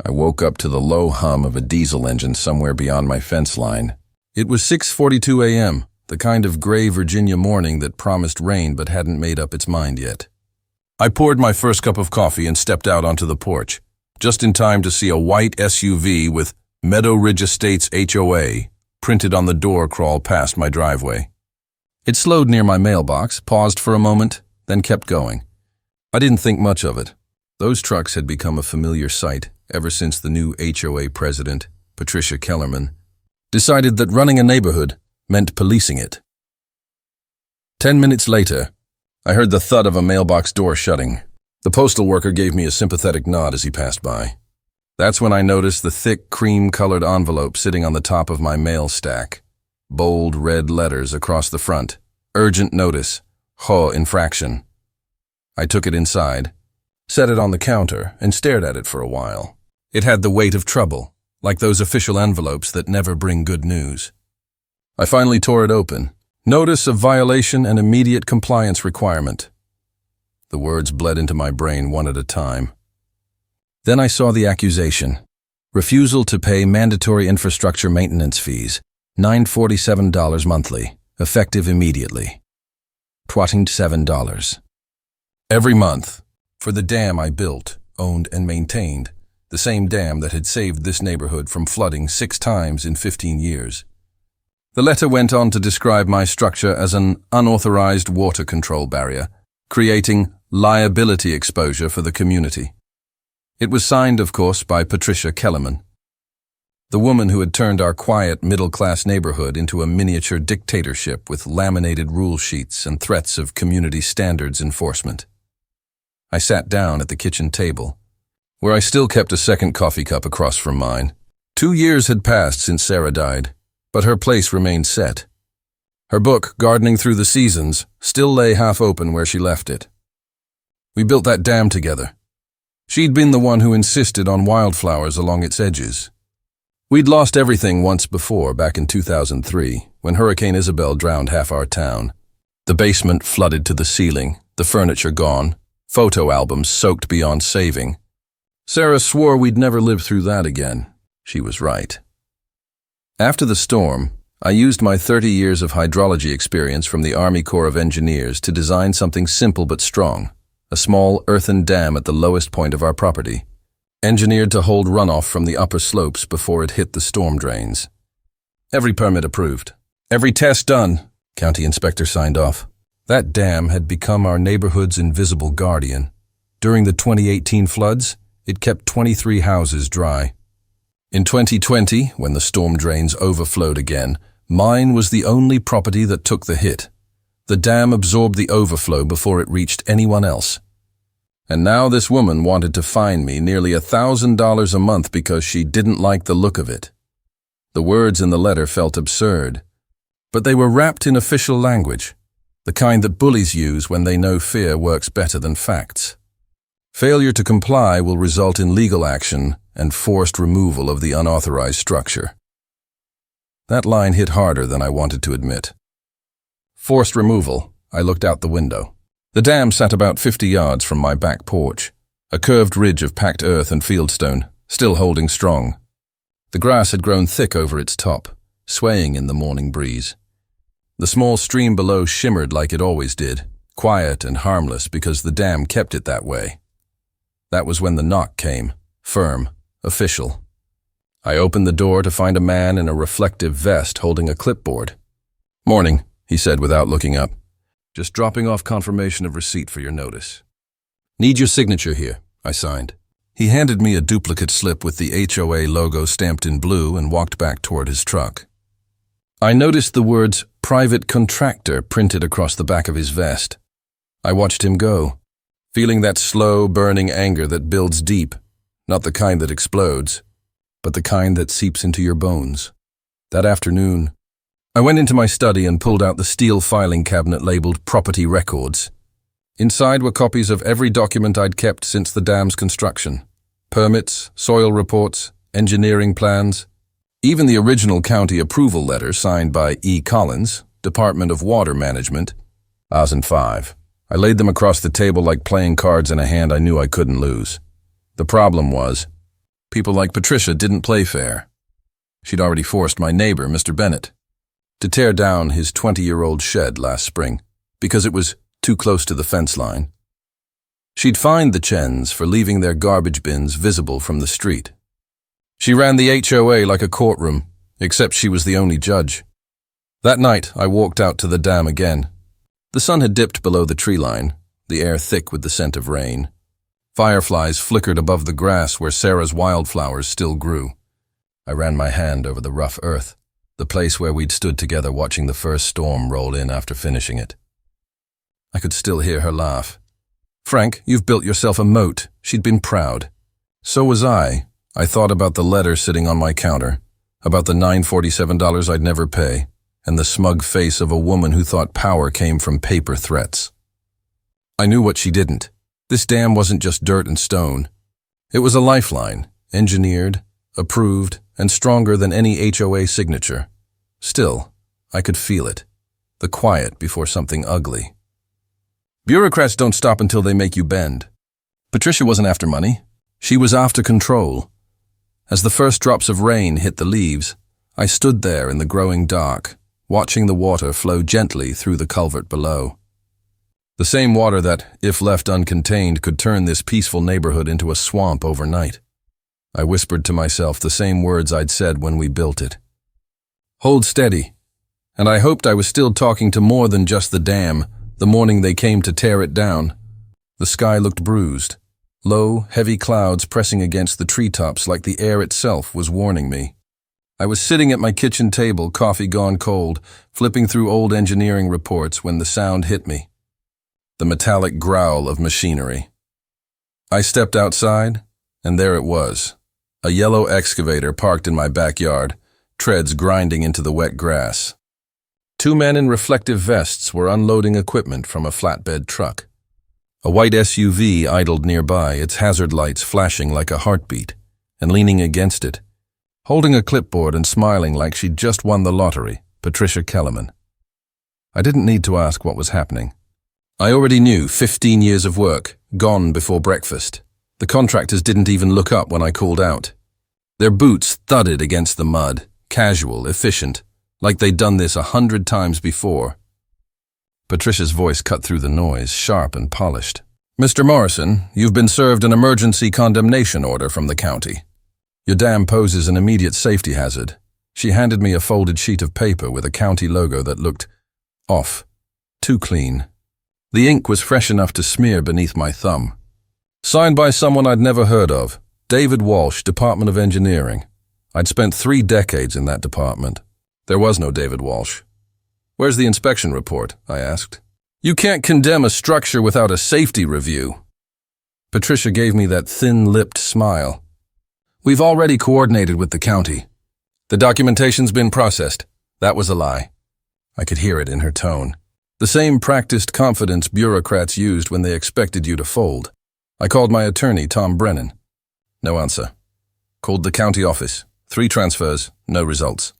I woke up to the low hum of a diesel engine somewhere beyond my fence line. It was 6:42 a.m., the kind of gray Virginia morning that promised rain but hadn't made up its mind yet. I poured my first cup of coffee and stepped out onto the porch, just in time to see a white SUV with Meadow Ridge Estates HOA printed on the door crawl past my driveway. It slowed near my mailbox, paused for a moment, then kept going. I didn't think much of it. Those trucks had become a familiar sight ever since the new HOA president, Patricia Kellerman, decided that running a neighborhood meant policing it. 10 minutes later, I heard the thud of a mailbox door shutting. The postal worker gave me a sympathetic nod as he passed by. That's when I noticed the thick, cream-colored envelope sitting on the top of my mail stack. Bold red letters across the front. Urgent notice. HO infraction. I took it inside, set it on the counter, and stared at it for a while. It had the weight of trouble, like those official envelopes that never bring good news. I finally tore it open. Notice of violation and immediate compliance requirement. The words bled into my brain one at a time. Then I saw the accusation. Refusal to pay mandatory infrastructure maintenance fees, $947 monthly, effective immediately. $27. Every month, for the dam I built, owned, and maintained, the same dam that had saved this neighborhood from flooding 6 times in 15 years. The letter went on to describe my structure as an unauthorized water control barrier, creating liability exposure for the community. It was signed, of course, by Patricia Kellerman, the woman who had turned our quiet, middle-class neighborhood into a miniature dictatorship with laminated rule sheets and threats of community standards enforcement. I sat down at the kitchen table, where I still kept a second coffee cup across from mine. 2 years had passed since Sarah died, but her place remained set. Her book, Gardening Through the Seasons, still lay half open where she left it. We built that dam together. She'd been the one who insisted on wildflowers along its edges. We'd lost everything once before, back in 2003, when Hurricane Isabel drowned half our town. The basement flooded to the ceiling, the furniture gone, photo albums soaked beyond saving. Sarah swore we'd never live through that again. She was right. After the storm, I used my 30 years of hydrology experience from the Army Corps of Engineers to design something simple but strong, a small earthen dam at the lowest point of our property, engineered to hold runoff from the upper slopes before it hit the storm drains. Every permit approved. Every test done, County Inspector signed off. That dam had become our neighborhood's invisible guardian. During the 2018 floods, it kept 23 houses dry. In 2020, when the storm drains overflowed again, mine was the only property that took the hit. The dam absorbed the overflow before it reached anyone else. And now this woman wanted to fine me nearly $1,000 a month because she didn't like the look of it. The words in the letter felt absurd, but they were wrapped in official language, the kind that bullies use when they know fear works better than facts. Failure to comply will result in legal action and forced removal of the unauthorized structure. That line hit harder than I wanted to admit. Forced removal, I looked out the window. The dam sat about 50 yards from my back porch, a curved ridge of packed earth and fieldstone, still holding strong. The grass had grown thick over its top, swaying in the morning breeze. The small stream below shimmered like it always did, quiet and harmless because the dam kept it that way. That was when the knock came, firm, official. I opened the door to find a man in a reflective vest holding a clipboard. "Morning," he said without looking up. "Just dropping off confirmation of receipt for your notice." "Need your signature here," I signed. He handed me a duplicate slip with the HOA logo stamped in blue and walked back toward his truck. I noticed the words "Private Contractor" printed across the back of his vest. I watched him go, feeling that slow, burning anger that builds deep, not the kind that explodes, but the kind that seeps into your bones. That afternoon, I went into my study and pulled out the steel filing cabinet labeled Property Records. Inside were copies of every document I'd kept since the dam's construction. Permits, soil reports, engineering plans, even the original county approval letter signed by E. Collins, Department of Water Management, 2005. I laid them across the table like playing cards in a hand I knew I couldn't lose. The problem was, People like Patricia didn't play fair. She'd already forced my neighbor, Mr. Bennett, to tear down his 20-year-old shed last spring because it was too close to the fence line. She'd fined the Chens for leaving their garbage bins visible from the street. She ran the HOA like a courtroom, except she was the only judge. That night, I walked out to the dam again. The sun had dipped below the tree line, the air thick with the scent of rain. Fireflies flickered above the grass where Sarah's wildflowers still grew. I ran my hand over the rough earth, the place where we'd stood together watching the first storm roll in after finishing it. I could still hear her laugh. "Frank, you've built yourself a moat." She'd been proud. So was I. I thought about the letter sitting on my counter, about the $947 I'd never pay, and the smug face of a woman who thought power came from paper threats. I knew what she didn't. This dam wasn't just dirt and stone. It was a lifeline, engineered, approved, and stronger than any HOA signature. Still, I could feel it, the quiet before something ugly. Bureaucrats don't stop until they make you bend. Patricia wasn't after money. She was after control. As the first drops of rain hit the leaves, I stood there in the growing dark, watching the water flow gently through the culvert below. The same water that, if left uncontained, could turn this peaceful neighborhood into a swamp overnight. I whispered to myself the same words I'd said when we built it. Hold steady. And I hoped I was still talking to more than just the dam, the morning they came to tear it down. The sky looked bruised. Low, heavy clouds pressing against the treetops like the air itself was warning me. I was sitting at my kitchen table, coffee gone cold, flipping through old engineering reports when the sound hit me. The metallic growl of machinery. I stepped outside, and there it was, a yellow excavator parked in my backyard, treads grinding into the wet grass. Two men in reflective vests were unloading equipment from a flatbed truck. A white SUV idled nearby, its hazard lights flashing like a heartbeat, and leaning against it, holding a clipboard and smiling like she'd just won the lottery, Patricia Kellerman. I didn't need to ask what was happening. I already knew 15 years of work, gone before breakfast. The contractors didn't even look up when I called out. Their boots thudded against the mud, casual, efficient, like they'd done this 100 times before. Patricia's voice cut through the noise, sharp and polished. "Mr. Morrison, you've been served an emergency condemnation order from the county. Your dam poses an immediate safety hazard." She handed me a folded sheet of paper with a county logo that looked off, too clean. The ink was fresh enough to smear beneath my thumb. Signed by someone I'd never heard of, David Walsh, Department of Engineering. I'd spent 3 decades in that department. There was no David Walsh. "Where's the inspection report?" I asked. "You can't condemn a structure without a safety review." Patricia gave me that thin-lipped smile. "We've already coordinated with the county. The documentation's been processed." That was a lie. I could hear it in her tone. The same practiced confidence bureaucrats used when they expected you to fold. I called my attorney, Tom Brennan. No answer. Called the county office. 3 transfers, no results.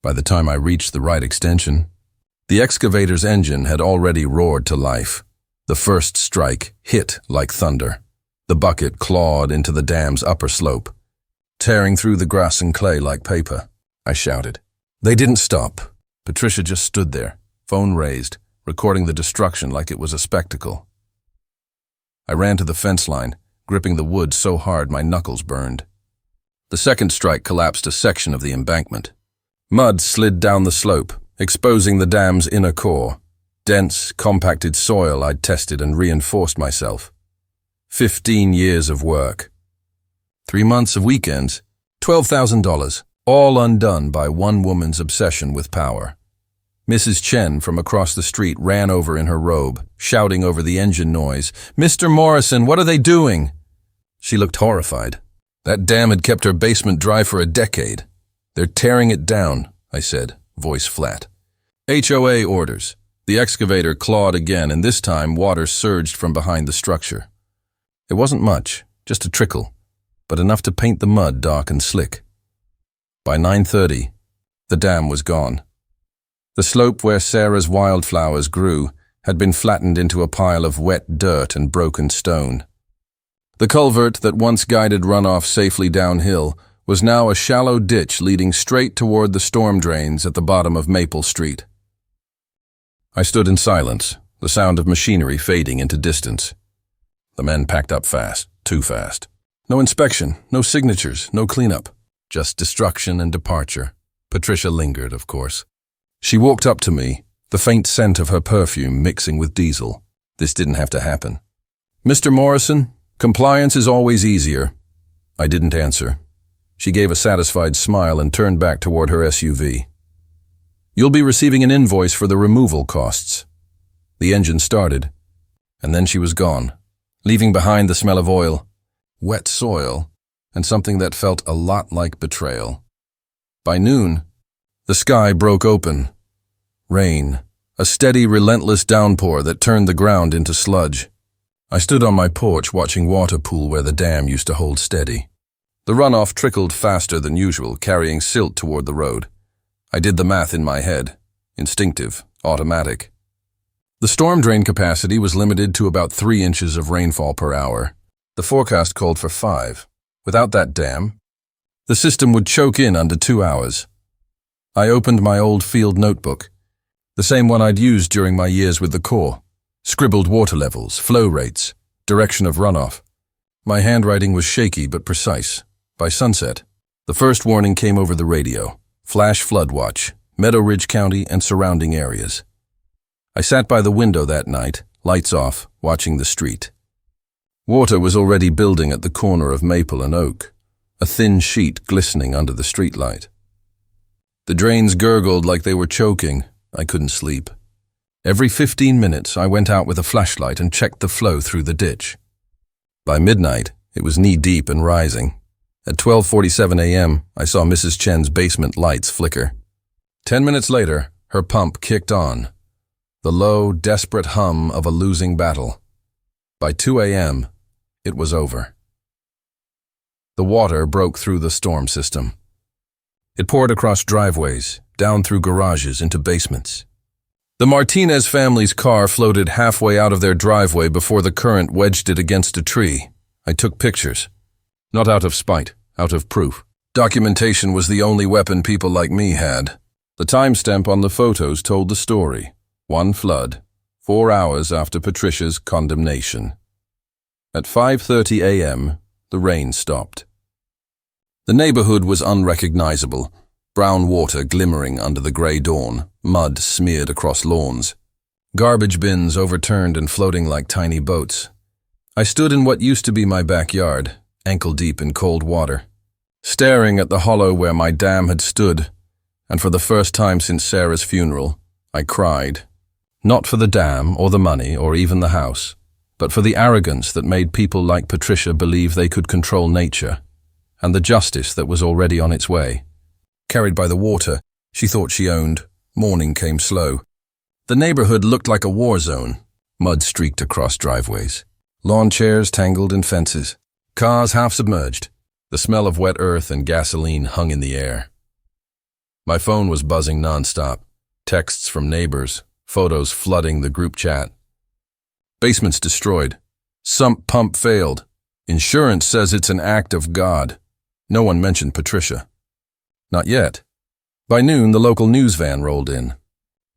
By the time I reached the right extension, the excavator's engine had already roared to life. The first strike hit like thunder. The bucket clawed into the dam's upper slope, tearing through the grass and clay like paper. I shouted. They didn't stop. Patricia just stood there, phone raised, recording the destruction like it was a spectacle. I ran to the fence line, gripping the wood so hard my knuckles burned. The second strike collapsed a section of the embankment. Mud slid down the slope, exposing the dam's inner core. Dense, compacted soil I'd tested and reinforced myself. 15 years of work. 3 months of weekends, $12,000, all undone by one woman's obsession with power. Mrs. Chen from across the street ran over in her robe, shouting over the engine noise, "Mr. Morrison, what are they doing?" She looked horrified. That dam had kept her basement dry for a decade. "They're tearing it down," I said, voice flat. HOA orders. The excavator clawed again, and this time water surged from behind the structure. It wasn't much, just a trickle, but enough to paint the mud dark and slick. By 9:30, the dam was gone. The slope where Sarah's wildflowers grew had been flattened into a pile of wet dirt and broken stone. The culvert that once guided runoff safely downhill was now a shallow ditch leading straight toward the storm drains at the bottom of Maple Street. I stood in silence, the sound of machinery fading into distance. The men packed up fast, too fast. No inspection, no signatures, no cleanup. Just destruction and departure. Patricia lingered, of course. She walked up to me, the faint scent of her perfume mixing with diesel. This didn't have to happen. "Mr. Morrison, compliance is always easier." I didn't answer. She gave a satisfied smile and turned back toward her SUV. "You'll be receiving an invoice for the removal costs." The engine started, and then she was gone, leaving behind the smell of oil, wet soil, and something that felt a lot like betrayal. By noon, the sky broke open. Rain, a steady, relentless downpour that turned the ground into sludge. I stood on my porch watching water pool where the dam used to hold steady. The runoff trickled faster than usual, carrying silt toward the road. I did the math in my head. Instinctive, automatic. The storm drain capacity was limited to about 3 inches of rainfall per hour. The forecast called for 5. Without that dam, the system would choke in under 2 hours. I opened my old field notebook, the same one I'd used during my years with the Corps, scribbled water levels, flow rates, direction of runoff. My handwriting was shaky but precise. By sunset, the first warning came over the radio: flash flood watch, Meadow Ridge County and surrounding areas. I sat by the window that night, lights off, watching the street. Water was already building at the corner of Maple and Oak, a thin sheet glistening under the streetlight. The drains gurgled like they were choking. I couldn't sleep. Every 15 minutes, I went out with a flashlight and checked the flow through the ditch. By midnight, it was knee-deep and rising. At 12:47 a.m., I saw Mrs. Chen's basement lights flicker. 10 minutes later, her pump kicked on, the low, desperate hum of a losing battle. By 2 a.m., it was over. The water broke through the storm system. It poured across driveways, down through garages into basements. The Martinez family's car floated halfway out of their driveway before the current wedged it against a tree. I took pictures. Not out of spite, out of proof. Documentation was the only weapon people like me had. The timestamp on the photos told the story. One flood, 4 hours after Patricia's condemnation. At 5:30 a.m., the rain stopped. The neighborhood was unrecognizable, brown water glimmering under the gray dawn, mud smeared across lawns. Garbage bins overturned and floating like tiny boats. I stood in what used to be my backyard, ankle-deep in cold water, staring at the hollow where my dam had stood, and for the first time since Sarah's funeral, I cried. Not for the dam or the money or even the house, but for the arrogance that made people like Patricia believe they could control nature, and the justice that was already on its way. Carried by the water, she thought she owned, morning came slow. The neighborhood looked like a war zone. Mud streaked across driveways. Lawn chairs tangled in fences. Cars half submerged. The smell of wet earth and gasoline hung in the air. My phone was buzzing nonstop. Texts from neighbors, photos flooding the group chat. Basements destroyed. Sump pump failed. Insurance says it's an act of God. No one mentioned Patricia. Not yet. By noon, the local news van rolled in.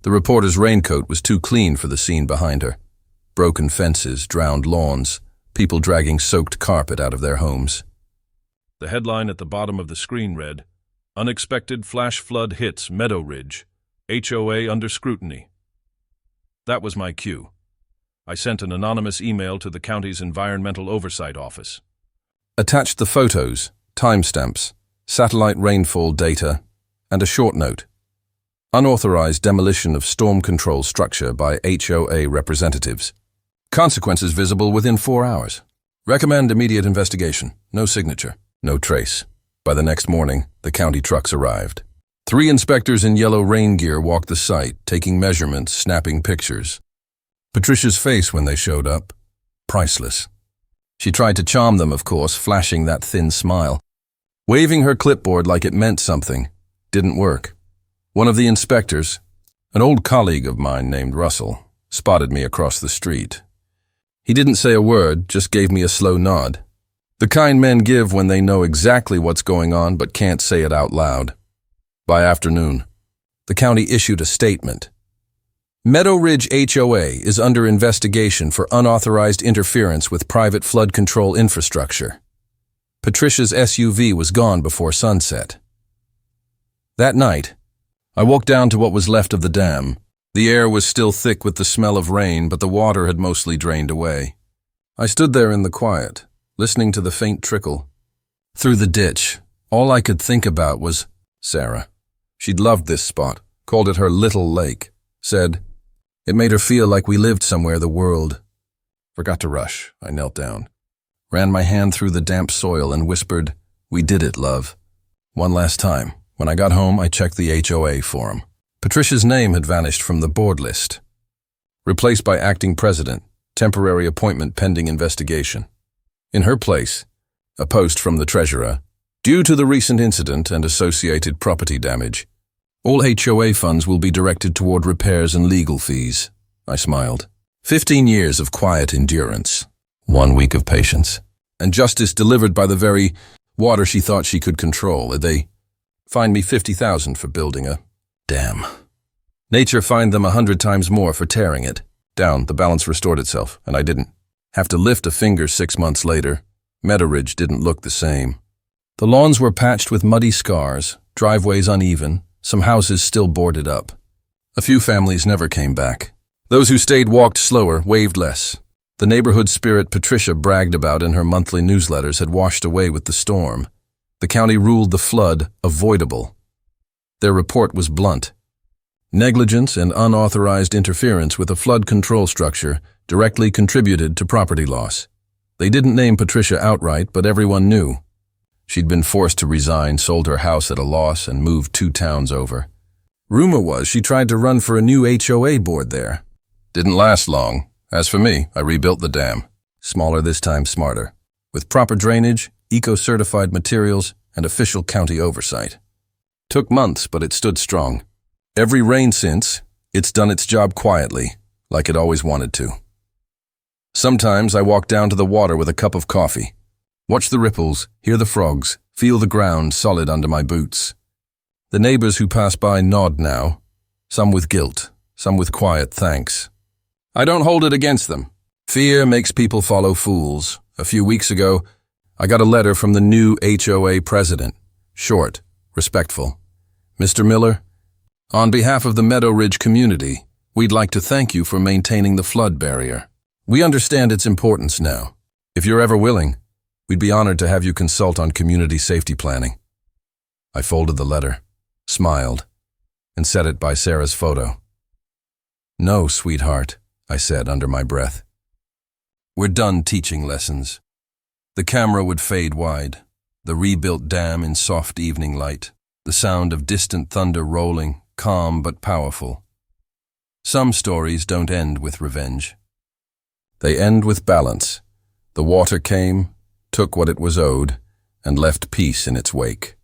The reporter's raincoat was too clean for the scene behind her. Broken fences, drowned lawns, people dragging soaked carpet out of their homes. The headline at the bottom of the screen read, "Unexpected flash flood hits Meadow Ridge. HOA under scrutiny." That was my cue. I sent an anonymous email to the county's Environmental Oversight Office. Attached the photos, timestamps, satellite rainfall data, and a short note. Unauthorized demolition of storm control structure by HOA representatives. Consequences visible within 4 hours. Recommend immediate investigation. No signature. No trace. By the next morning, the county trucks arrived. 3 inspectors in yellow rain gear walked the site, taking measurements, snapping pictures. Patricia's face when they showed up, priceless. She tried to charm them, of course, flashing that thin smile. Waving her clipboard like it meant something. Didn't work. One of the inspectors, an old colleague of mine named Russell, spotted me across the street. He didn't say a word, just gave me a slow nod. The kind men give when they know exactly what's going on but can't say it out loud. By afternoon, the county issued a statement. Meadow Ridge HOA is under investigation for unauthorized interference with private flood control infrastructure. Patricia's SUV was gone before sunset. That night, I walked down to what was left of the dam. The air was still thick with the smell of rain, but the water had mostly drained away. I stood there in the quiet, listening to the faint trickle. Through the ditch, all I could think about was Sarah. She'd loved this spot, called it her little lake, said it made her feel like we lived somewhere the world. Forgot to rush. I knelt down, ran my hand through the damp soil and whispered, "We did it, love." One last time. When I got home, I checked the HOA form. Patricia's name had vanished from the board list, replaced by acting president, temporary appointment pending investigation. In her place, a post from the treasurer, due to the recent incident and associated property damage, all HOA funds will be directed toward repairs and legal fees. I smiled. 15 years of quiet endurance, 1 week of patience, and justice delivered by the very water she thought she could control. They fined me $50,000 for building a dam. Nature fined them 100 times more for tearing it down. The balance restored itself, and I didn't have to lift a finger 6 months later. Meadow Ridge didn't look the same. The lawns were patched with muddy scars, driveways uneven, some houses still boarded up. A few families never came back. Those who stayed walked slower, waved less. The neighborhood spirit Patricia bragged about in her monthly newsletters had washed away with the storm. The county ruled the flood avoidable. Their report was blunt. Negligence and unauthorized interference with a flood control structure directly contributed to property loss. They didn't name Patricia outright, but everyone knew. She'd been forced to resign, sold her house at a loss, and moved 2 towns over. Rumor was she tried to run for a new HOA board there. Didn't last long. As for me, I rebuilt the dam. Smaller this time, smarter. With proper drainage, eco-certified materials, and official county oversight. Took months, but it stood strong. Every rain since, it's done its job quietly, like it always wanted to. Sometimes I walk down to the water with a cup of coffee. Watch the ripples, hear the frogs, feel the ground solid under my boots. The neighbors who pass by nod now, some with guilt, some with quiet thanks. I don't hold it against them. Fear makes people follow fools. A few weeks ago, I got a letter from the new HOA president. Short, respectful. Mr. Miller, on behalf of the Meadow Ridge community, we'd like to thank you for maintaining the flood barrier. We understand its importance now. If you're ever willing, we'd be honored to have you consult on community safety planning. I folded the letter, smiled, and set it by Sarah's photo. No, sweetheart, I said under my breath. We're done teaching lessons. The camera would fade wide, the rebuilt dam in soft evening light, the sound of distant thunder rolling, calm but powerful. Some stories don't end with revenge. They end with balance. The water came, took what it was owed, and left peace in its wake.